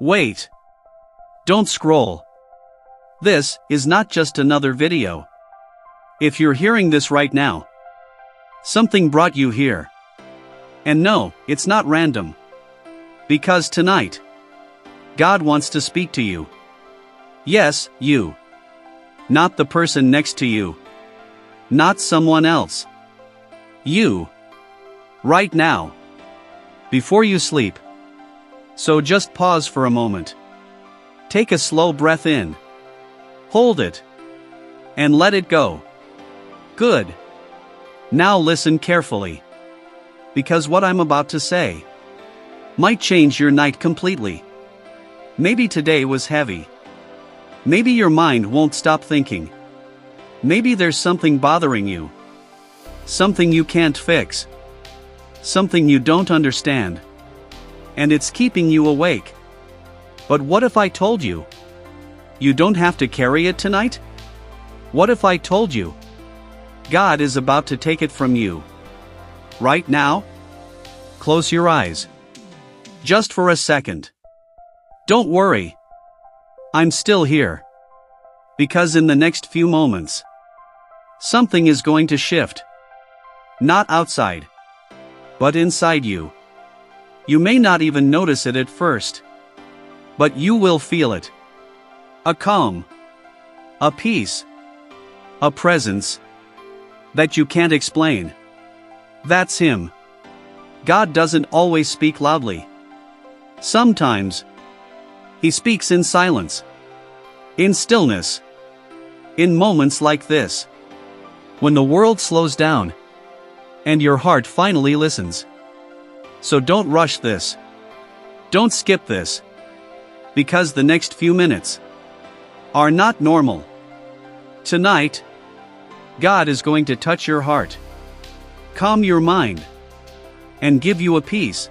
Wait. Don't scroll. This is not just another video. If you're hearing this right now, something brought you here. And no, it's not random. Because tonight, God wants to speak to you. Yes, you. Not the person next to you. Not someone else. You. Right now. Before you sleep. So just pause for a moment. Take a slow breath in. Hold it. And let it go. Good. Now listen carefully. Because what I'm about to say might change your night completely. Maybe today was heavy. Maybe your mind won't stop thinking. Maybe there's something bothering you. Something you can't fix. Something you don't understand. And it's keeping you awake. But what if I told you you don't have to carry it tonight? What if I told you God is about to take it from you? Right now? Close your eyes. Just for a second. Don't worry. I'm still here. Because in the next few moments, something is going to shift. Not outside, but inside you. You may not even notice it at first, but you will feel it. A calm, a peace, a presence that you can't explain. That's Him. God doesn't always speak loudly. Sometimes He speaks in silence, in stillness, in moments like this, when the world slows down and your heart finally listens. So don't rush this. Don't skip this. Because the next few minutes are not normal. Tonight, God is going to touch your heart, calm your mind, and give you a peace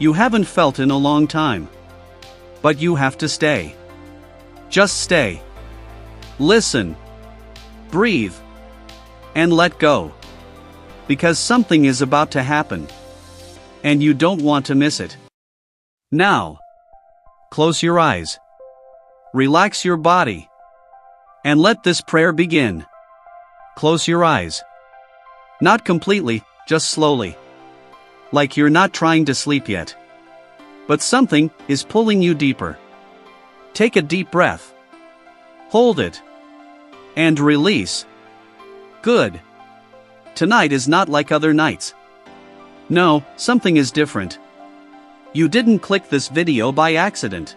you haven't felt in a long time. But you have to stay. Just stay. Listen. Breathe. And let go. Because something is about to happen. And you don't want to miss it. Now, close your eyes. Relax your body. And let this prayer begin. Close your eyes. Not completely, just slowly. Like you're not trying to sleep yet. But something is pulling you deeper. Take a deep breath. Hold it. And release. Good. Tonight is not like other nights. No, something is different. You didn't click this video by accident.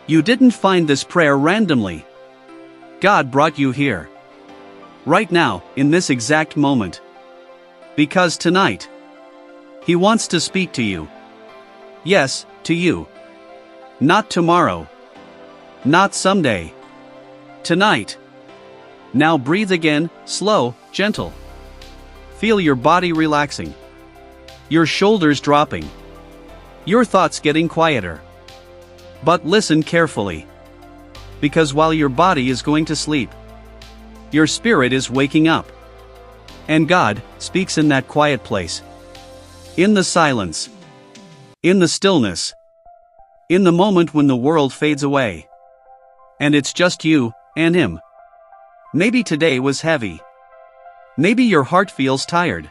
You didn't find this prayer randomly. God brought you here. Right now, in this exact moment. Because tonight, He wants to speak to you. Yes, to you. Not tomorrow. Not someday. Tonight. Now breathe again, slow, gentle. Feel your body relaxing. Your shoulders dropping. Your thoughts getting quieter. But listen carefully. Because while your body is going to sleep, your spirit is waking up. And God speaks in that quiet place. In the silence. In the stillness. In the moment when the world fades away. And it's just you and Him. Maybe today was heavy. Maybe your heart feels tired.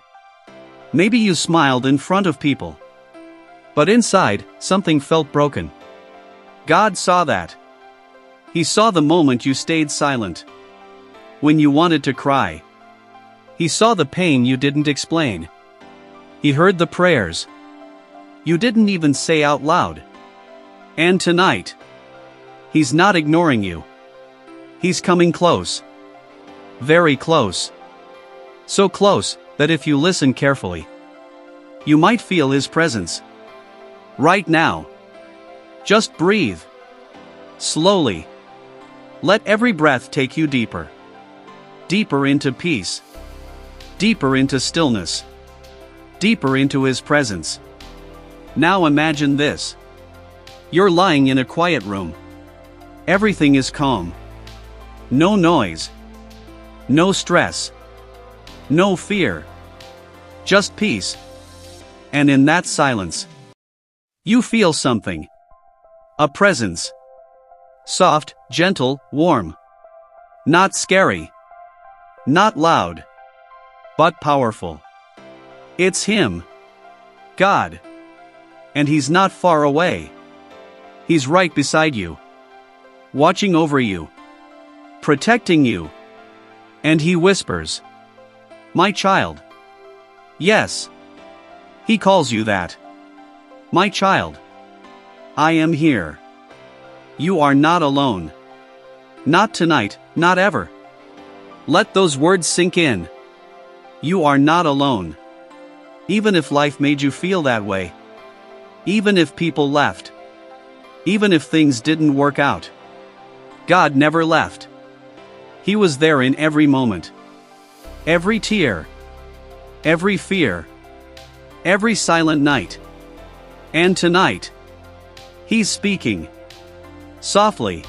Maybe you smiled in front of people. But inside, something felt broken. God saw that. He saw the moment you stayed silent. When you wanted to cry. He saw the pain you didn't explain. He heard the prayers you didn't even say out loud. And tonight, He's not ignoring you. He's coming close. Very close. So close that if you listen carefully, you might feel His presence. Right now. Just breathe. Slowly. Let every breath take you deeper. Deeper into peace. Deeper into stillness. Deeper into His presence. Now imagine this. You're lying in a quiet room. Everything is calm. No noise. No stress. No fear. Just peace. And in that silence, you feel something. A presence. Soft, gentle, warm. Not scary. Not loud. But powerful. It's Him. God. And He's not far away. He's right beside you. Watching over you. Protecting you. And He whispers, "My child." Yes. He calls you that. My child. I am here. You are not alone. Not tonight, not ever. Let those words sink in. You are not alone. Even if life made you feel that way. Even if people left. Even if things didn't work out. God never left. He was there in every moment. Every tear. Every fear. Every silent night. And tonight, He's speaking. Softly.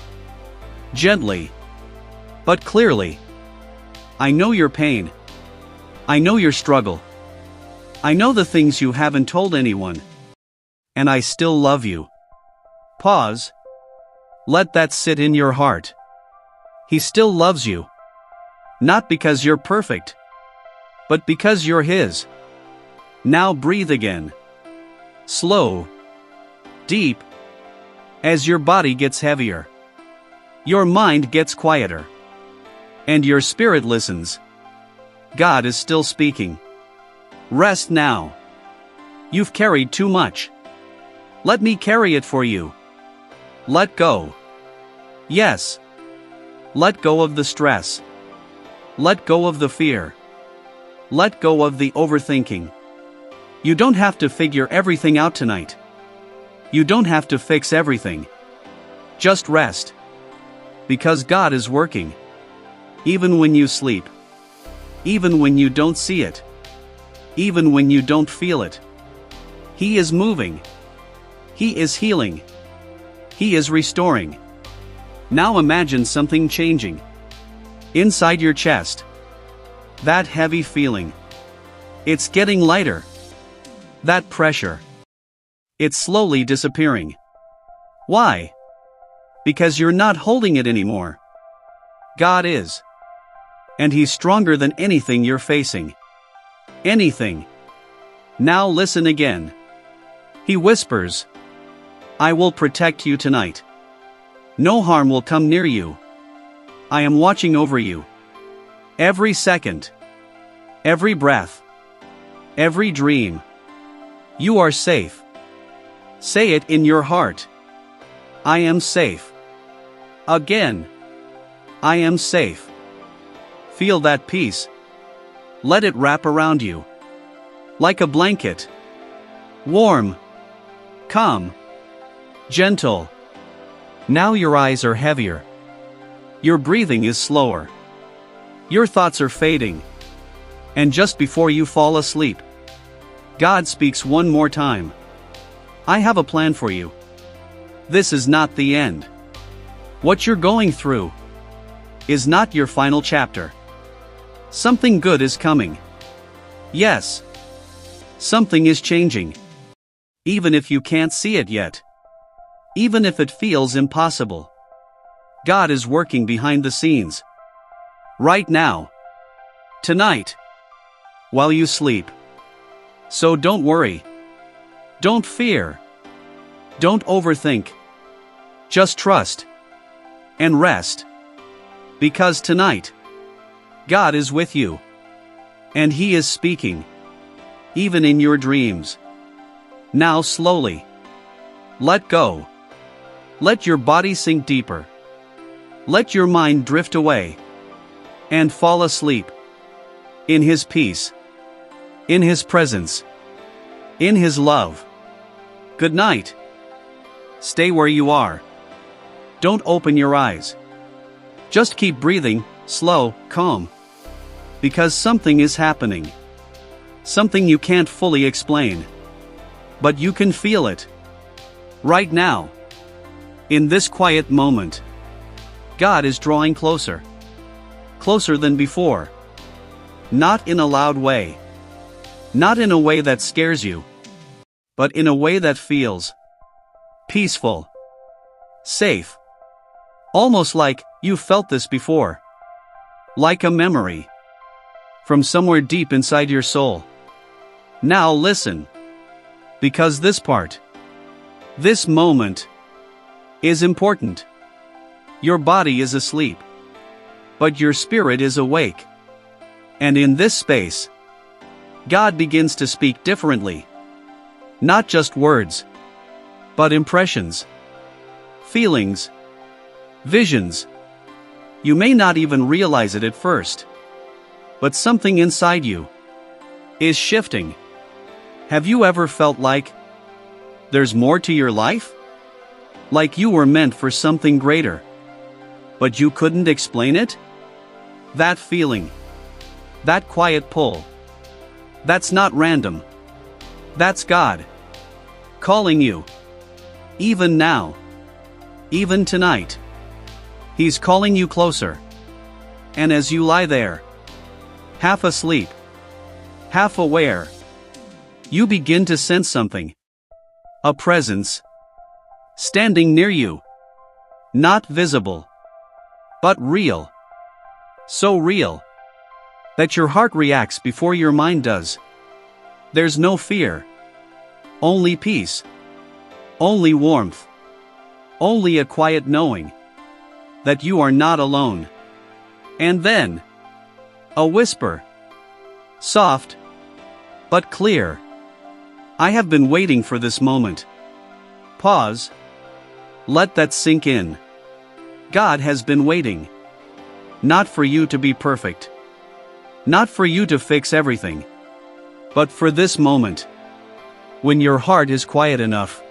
Gently. But clearly. I know your pain. I know your struggle. I know the things you haven't told anyone. And I still love you. Pause. Let that sit in your heart. He still loves you. Not because you're perfect. But because you're His. Now breathe again. Slow. Deep. As your body gets heavier. Your mind gets quieter. And your spirit listens. God is still speaking. Rest now. You've carried too much. Let me carry it for you. Let go. Yes. Let go of the stress. Let go of the fear. Let go of the overthinking. You don't have to figure everything out tonight. You don't have to fix everything. Just rest. Because God is working. Even when you sleep. Even when you don't see it. Even when you don't feel it. He is moving. He is healing. He is restoring. Now imagine something changing. Inside your chest. That heavy feeling. It's getting lighter. That pressure. It's slowly disappearing. Why? Because you're not holding it anymore. God is. And He's stronger than anything you're facing. Anything. Now listen again. He whispers, "I will protect you tonight. No harm will come near you. I am watching over you. Every second. Every breath. Every dream. You are safe." Say it in your heart. I am safe. Again. I am safe. Feel that peace. Let it wrap around you. Like a blanket. Warm. Calm. Gentle. Now your eyes are heavier. Your breathing is slower. Your thoughts are fading. And just before you fall asleep, God speaks one more time. I have a plan for you. This is not the end. What you're going through is not your final chapter. Something good is coming. Yes. Something is changing. Even if you can't see it yet. Even if it feels impossible. God is working behind the scenes. Right now. Tonight. While you sleep. So don't worry. Don't fear. Don't overthink. Just trust. And rest. Because tonight, God is with you. And He is speaking. Even in your dreams. Now slowly. Let go. Let your body sink deeper. Let your mind drift away. And fall asleep. In His peace. In His presence. In His love. Good night. Stay where you are. Don't open your eyes. Just keep breathing, slow, calm. Because something is happening. Something you can't fully explain. But you can feel it. Right now. In this quiet moment. God is drawing closer. Closer than before. Not in a loud way. Not in a way that scares you. But in a way that feels peaceful. safe. Almost like you felt this before. Like a memory. From somewhere deep inside your soul. Now listen. Because this part, this moment, is important. Your body is asleep. But your spirit is awake. And in this space, God begins to speak differently. Not just words, but impressions, feelings, visions. You may not even realize it at first. But something inside you is shifting. Have you ever felt like there's more to your life? Like you were meant for something greater, but you couldn't explain it? That feeling, that quiet pull, that's not random. That's God calling you. Even now, even tonight, He's calling you closer. And as you lie there, half asleep, half aware, you begin to sense something. A presence standing near you. Not visible, but real. So real that your heart reacts before your mind does. There's no fear, only peace, only warmth, only a quiet knowing that you are not alone. And then, a whisper, soft, but clear. I have been waiting for this moment. Pause. Let that sink in. God has been waiting. Not for you to be perfect. Not for you to fix everything. But for this moment. When your heart is quiet enough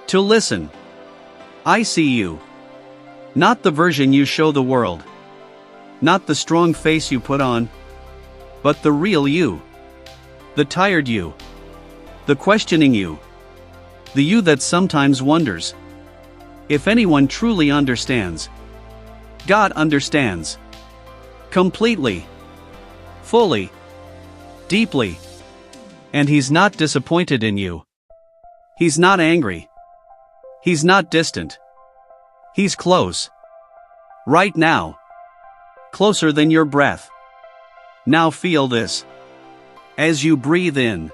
to listen. I see you. Not the version you show the world. Not the strong face you put on. But the real you. The tired you. The questioning you. The you that sometimes wonders if anyone truly understands. God understands. Completely. Fully. Deeply. And He's not disappointed in you. He's not angry. He's not distant. He's close. Right now. Closer than your breath. Now feel this. As you breathe in,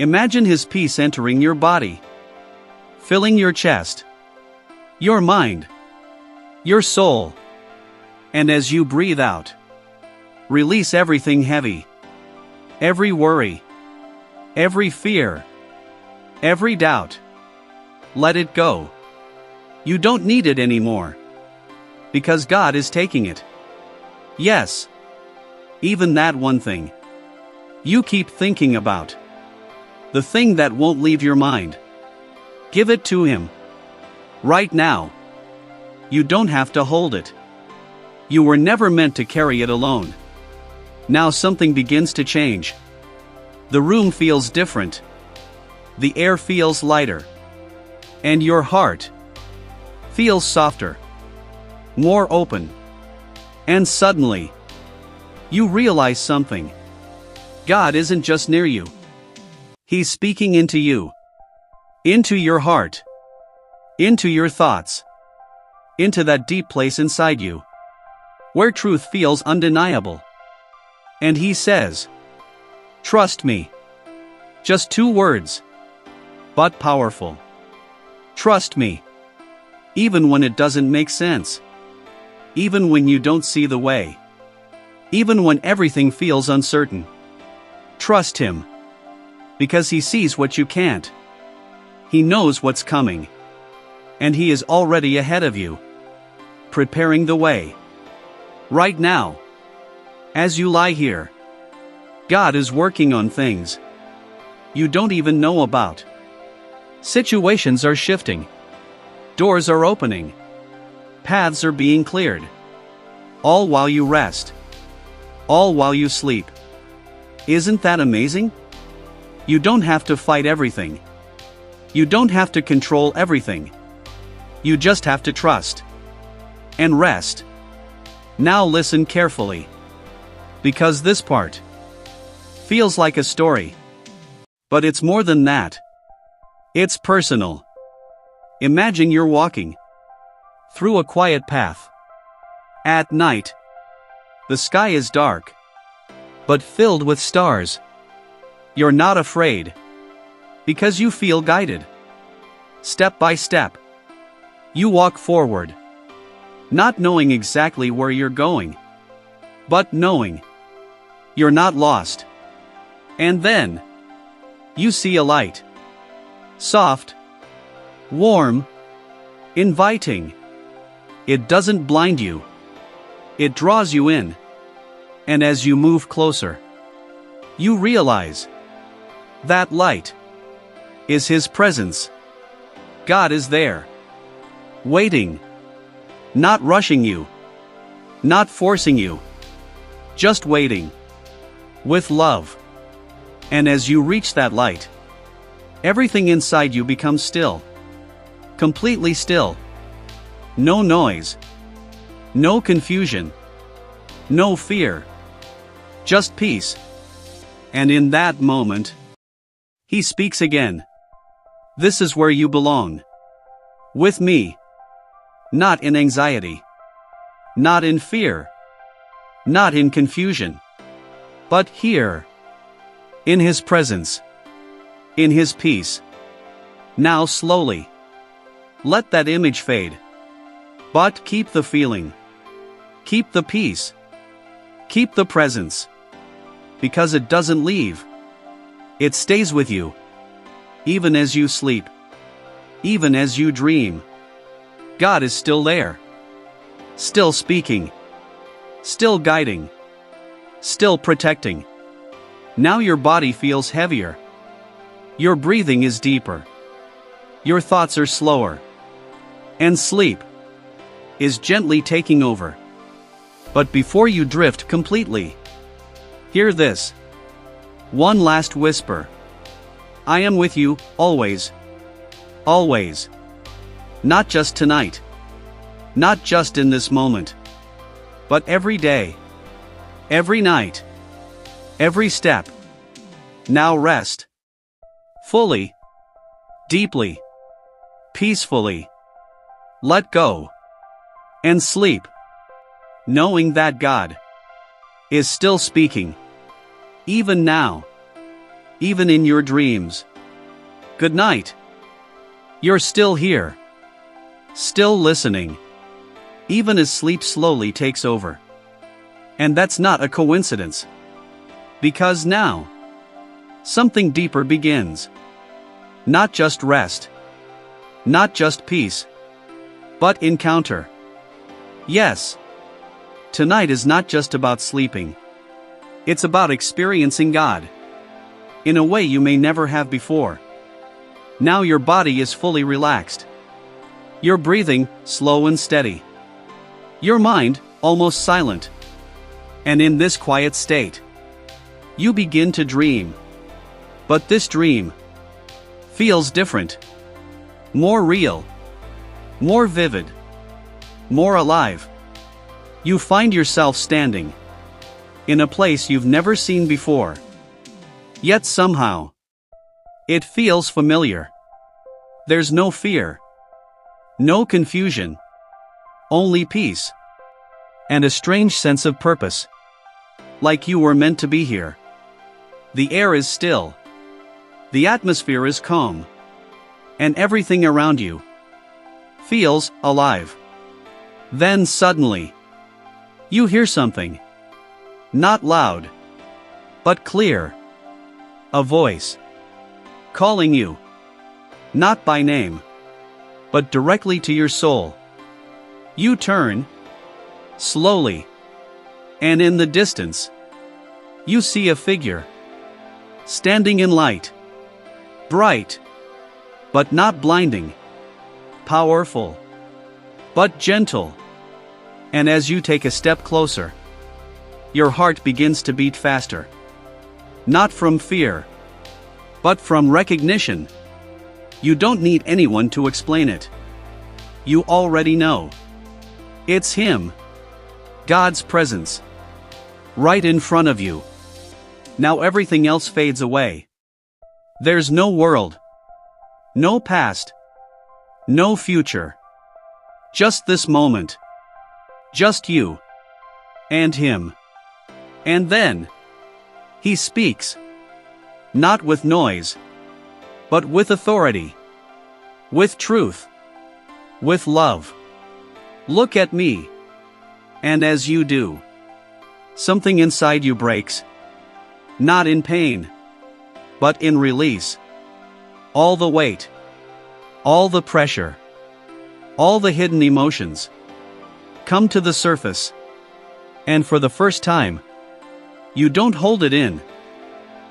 imagine His peace entering your body, filling your chest, your mind, your soul. And as you breathe out, release everything heavy, every worry, every fear, every doubt. Let it go. You don't need it anymore. Because God is taking it. Yes. Even that one thing you keep thinking about. The thing that won't leave your mind. Give it to Him. Right now. You don't have to hold it. You were never meant to carry it alone. Now something begins to change. The room feels different. The air feels lighter. And your heart feels softer. More open. And suddenly, you realize something. God isn't just near you. He's speaking into you. Into your heart. Into your thoughts. Into that deep place inside you. Where truth feels undeniable. And He says, trust me. Just 2 words. But powerful. Trust me. Even when it doesn't make sense. Even when you don't see the way. Even when everything feels uncertain. Trust Him. Because He sees what you can't. He knows what's coming. And He is already ahead of you. Preparing the way. Right now. As you lie here. God is working on things you don't even know about. Situations are shifting. Doors are opening. Paths are being cleared. All while you rest. All while you sleep. Isn't that amazing? You don't have to fight everything. You don't have to control everything. You just have to trust. And rest. Now listen carefully. Because this part feels like a story. But it's more than that. It's personal. Imagine you're walking through a quiet path. At night, the sky is dark, but filled with stars. You're not afraid, because you feel guided. Step by step, you walk forward, not knowing exactly where you're going, but knowing you're not lost. And then, you see a light. Soft, warm, inviting. It doesn't blind you. It draws you in. And as you move closer, you realize that light is His presence. God is there, waiting, not rushing you, not forcing you, just waiting, with love. And as you reach that light, everything inside you becomes still, completely still. No noise, no confusion, no fear, just peace. And in that moment, He speaks again. This is where you belong. With me. Not in anxiety. Not in fear. Not in confusion. But here. In His presence. In His peace. Now slowly. Let that image fade. But keep the feeling. Keep the peace. Keep the presence. Because it doesn't leave. It stays with you. Even as you sleep. Even as you dream. God is still there. Still speaking. Still guiding. Still protecting. Now your body feels heavier. Your breathing is deeper. Your thoughts are slower. And sleep is gently taking over. But before you drift completely, hear this. One last whisper. I am with you, always. Always. Not just tonight. Not just in this moment. But every day. Every night. Every step. Now rest. Fully. Deeply. Peacefully. Let go. And sleep. Knowing that God is still speaking. Even now. Even in your dreams. Good night. You're still here. Still listening. Even as sleep slowly takes over. And that's not a coincidence. Because now, something deeper begins. Not just rest. Not just peace. But encounter. Yes. Tonight is not just about sleeping. It's about experiencing God. In a way you may never have before. Now your body is fully relaxed. Your breathing, slow and steady. Your mind, almost silent. And in this quiet state, you begin to dream. But this dream feels different. More real. More vivid. More alive. You find yourself standing in a place you've never seen before. Yet somehow, it feels familiar. There's no fear. No confusion. Only peace. And a strange sense of purpose. Like you were meant to be here. The air is still. The atmosphere is calm. And everything around you feels alive. Then suddenly, you hear something. Not loud, but clear. A voice calling you. Not by name, but directly to your soul. You turn slowly, and in the distance, you see a figure standing in light. Bright, but not blinding. Powerful, but gentle. And as you take a step closer, your heart begins to beat faster. Not from fear, but from recognition. You don't need anyone to explain it. You already know. It's Him. God's presence. Right in front of you. Now everything else fades away. There's no world. No past. No future. Just this moment. Just you. And him. And then he speaks. Not with noise, but with authority. With truth. With love. Look at me. And as you do, something inside you breaks. Not in pain, but in release. All the weight, all the pressure, all the hidden emotions come to the surface. And for the first time, you don't hold it in.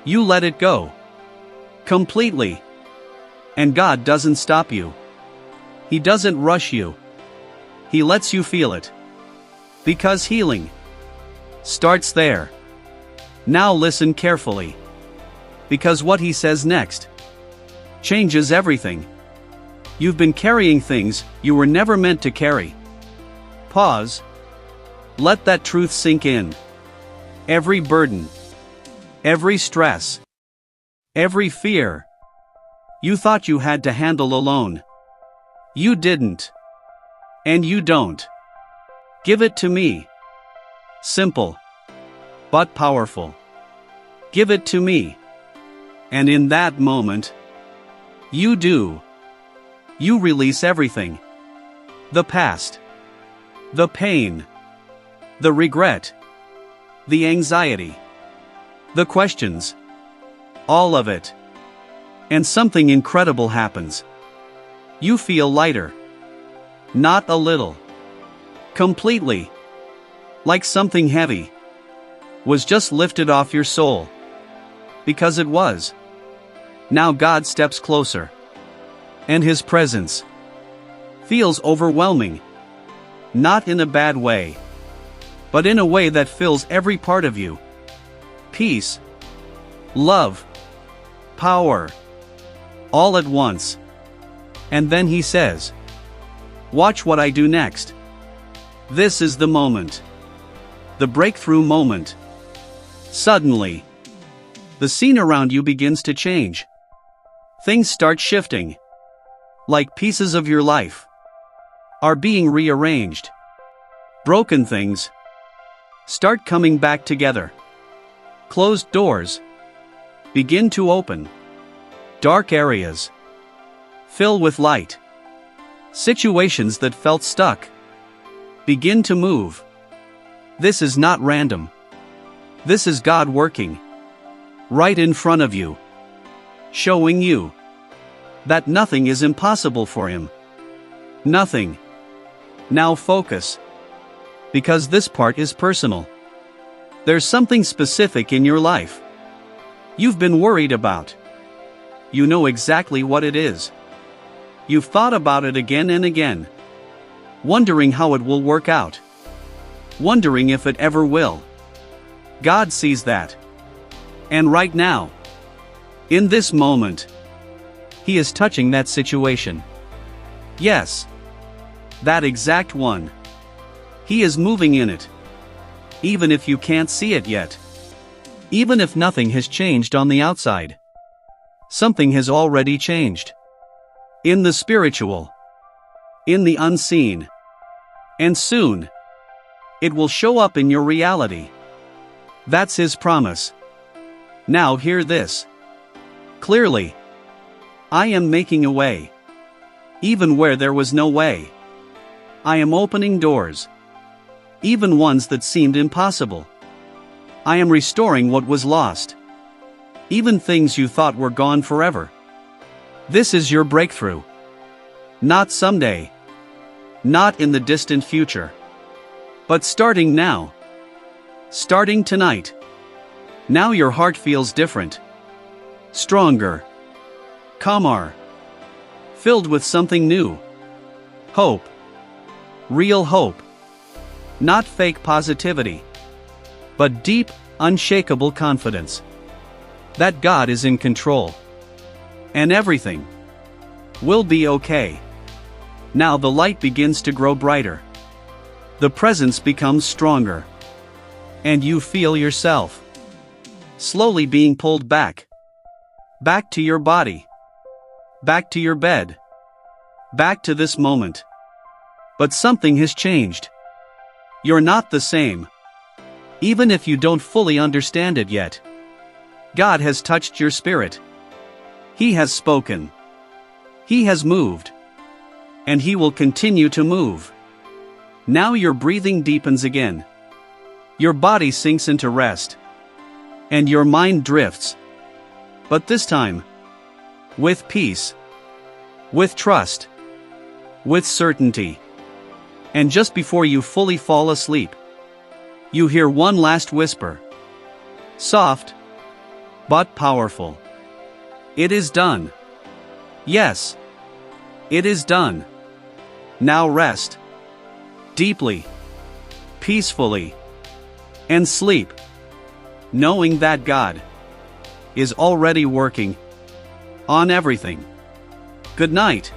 You let it go. Completely. And God doesn't stop you. He doesn't rush you. He lets you feel it. Because healing starts there. Now listen carefully. Because what he says next changes everything. You've been carrying things you were never meant to carry. Pause. Let that truth sink in. Every burden, every stress, every fear you thought you had to handle alone. You didn't. And you don't. Give it to me. Simple, but powerful. Give it to me. And in that moment, you do. You release everything. The past. The pain. The regret. The anxiety. The questions. All of it. And something incredible happens. You feel lighter. Not a little. Completely. Like something heavy was just lifted off your soul. Because it was. Now God steps closer. And his presence feels overwhelming. Not in a bad way, but in a way that fills every part of you. Peace, love, power, all at once. And then he says, "Watch what I do next." This is the moment. The breakthrough moment. Suddenly, the scene around you begins to change. Things start shifting. Like pieces of your life are being rearranged. Broken things start coming back together. Closed doors begin to open. Dark areas fill with light. Situations that felt stuck begin to move. This is not random. This is God working right in front of you, showing you that nothing is impossible for him. Nothing. Now focus. Because this part is personal. There's something specific in your life you've been worried about. You know exactly what it is. You've thought about it again and again, wondering how it will work out, wondering if it ever will. God sees that. And right now, in this moment, he is touching that situation. Yes. That exact one. He is moving in it. Even if you can't see it yet. Even if nothing has changed on the outside. Something has already changed. In the spiritual. In the unseen. And soon, it will show up in your reality. That's his promise. Now hear this clearly. I am making a way. Even where there was no way. I am opening doors. Even ones that seemed impossible. I am restoring what was lost. Even things you thought were gone forever. This is your breakthrough. Not someday. Not in the distant future. But starting now. Starting tonight. Now your heart feels different. Stronger. Calmer. Filled with something new. Hope. Real hope. Not fake positivity. But deep, unshakable confidence. That God is in control. And everything will be okay. Now the light begins to grow brighter. The presence becomes stronger. And you feel yourself slowly being pulled back. Back to your body. Back to your bed. back to this moment. But something has changed. You're not the same. Even if you don't fully understand it yet. God has touched your spirit. He has spoken. He has moved. And He will continue to move. Now your breathing deepens again. Your body sinks into rest. And your mind drifts. But this time, with peace, with trust, with certainty. And just before you fully fall asleep, you hear one last whisper. Soft, but powerful. It is done. Yes, it is done. Now rest. Deeply, peacefully, and sleep, knowing that God is already working on everything. Good night.